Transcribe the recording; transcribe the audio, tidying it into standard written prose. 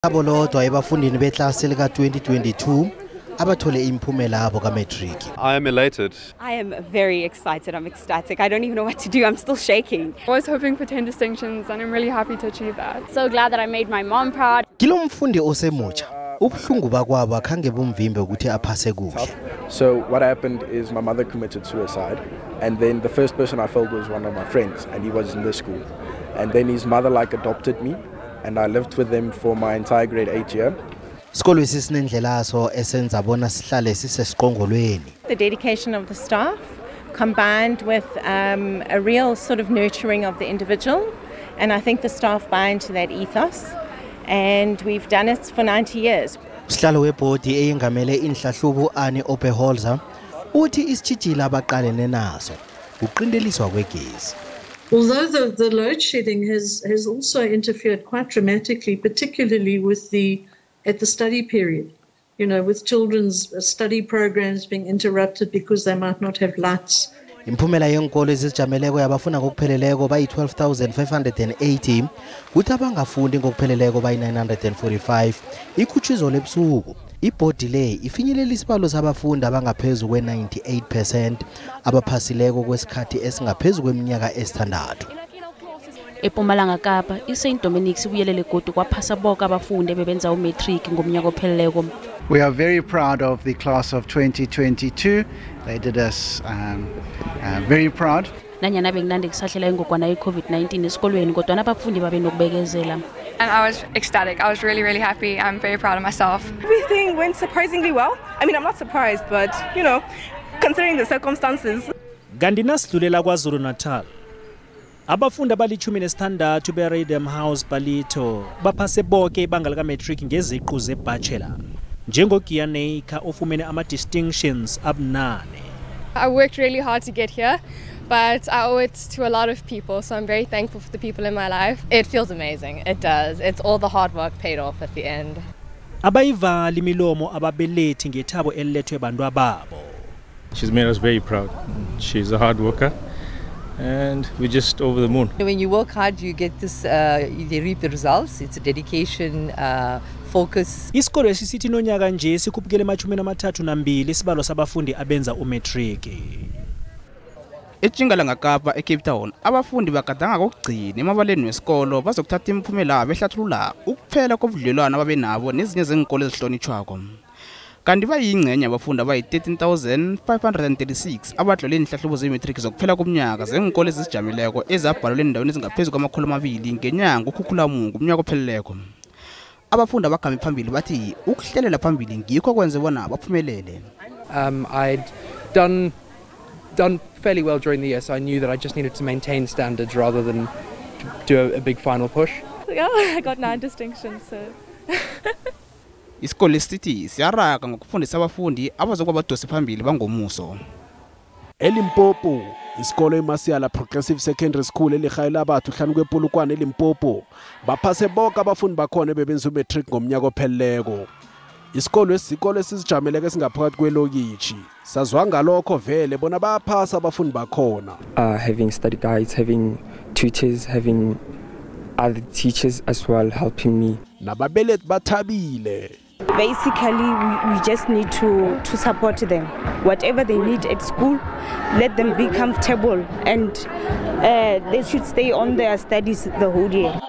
Abolodwa ebafundini beklasi lika 2022 abathole imiphumela yabo kamethriki. I am elated. I am very excited. I'm ecstatic. I don't even know what to do. I'm still shaking. I was hoping for 10 distinctions and I'm really happy to achieve that. So glad that I made my mom proud. Kilo mfundi osemutsha ubuhlungu bakwabo akhange bumvimbe ukuthi aphase kuhle. So what happened is my mother committed suicide, and then the first person I felt was one of my friends, and he was in this school. And then his mother adopted me, and I lived with them for my entire grade 8 year. Isikolo sisinendlelaso esenza bona sihlale sisesiqongolweni. The dedication of the staff combined with a real sort of nurturing of the individual, and I think the staff buy into that ethos, and we've done it for 90 years. Usihlalo webhodi eyingamele inhlahlubo Ani Opeholzer uthi isitshijila abaqalene naso uqindeliswa kwegezi. Although the load shedding has also interfered quite dramatically, particularly with at the study period, with children's study programs being interrupted because they might not have lights. Imiphumela yeenkolo ezizijameleko yabafuna ngokupheleleko bayi 12,580 kuthi abangafundi ngokupheleleko bayi 945 ikhutshizo lebusuku. Ibhodi le ifinyelela isibalo sabafundi abangaphezulu kwe 98% abaphasileko kwesikhathi esingaphezulu kweminyaka esithandathu. Epumalanga Kapa iSt Dominic sibuyelele godu kwaphasa bonke abafundi bebenza umethriki ngomnyaka opheleleko. We are very proud of the class of 2022. They did us very proud. Nanyana bekunande kusahlela ingogwana ye-COVID-19 esikolweni kodwa abafundi babe nokubekezela. And I was ecstatic. I was really, really happy. I'm very proud of myself. Everything went surprisingly well. I mean, I'm not surprised, but, considering the circumstances. Gandina sidlulela kwaZulu Natal. Abafundi abalichumi nesithandathu be-Radium House Palito baphase bonke ibanga likamethriki ngeziqu ze-bachelor. Njengogianeika ofumene ama-distinctions abunane. I worked really hard to get here, but I owe it to a lot of people, so I'm very thankful for the people in my life. It feels amazing. It does. It's all the hard work paid off at the end. Abayivali imilomo ababelethi ngethabo elilethwe bantu ababo. She's made us very proud. She's a hard worker. And we're just over the moon. When you work hard, you get this, you reap the results. It's a dedication, focus. Isikolo esisithi nonyaka nje sikhuphukele ama-32 isibalo sabafundi abenza umethriki. Ejingalanga Kapa eCape Town abafundi bagadanga kokugcina emabaleni wesikolo bazokuthatha imiphumela behlathulula ukuphela kobudlelwano ababenabo nezinye zenkolo ezihlonitshwako. Kanti bayingcenye abafundi abayi 13,536 abadlule inhlahlubo zemethriki zokuphela komnyaka zenkolo ezizijameleko ezabhalwe endaweni ezingaphezulu kwama200 ngenyanga ukhukhulamungu umnyaka opheleleko. Abafundi abagame phambili bathi ukuhlelela phambili ngikho kwenze bona baphumelele. I'd done fairly well during the year, so I knew that I just needed to maintain standards rather than do a big final push. Yeah, I got 9 distinctions, so. Isikole sithi siyaraka ngokufundisa abafundi abazokuba badose phambili bangomuso. eLimpopo isikole eMasiala Progressive Secondary School elihayela abathu hlanu kwepolukwane eLimpopo baphase bonke abafundi bakhona bebenza umethriki ngomnyaka opheleleko. Isikole esizijameleko esingaphakathi kwelokitshi sazwa ngalokho vele bona bayaphasa abafundi bakhona. Having study guides, having tutors, having other teachers as well helping me. Nababelethi bathabile. Basically, we just need to support them. Whatever they need at school, let them be comfortable, and they should stay on their studies the whole year.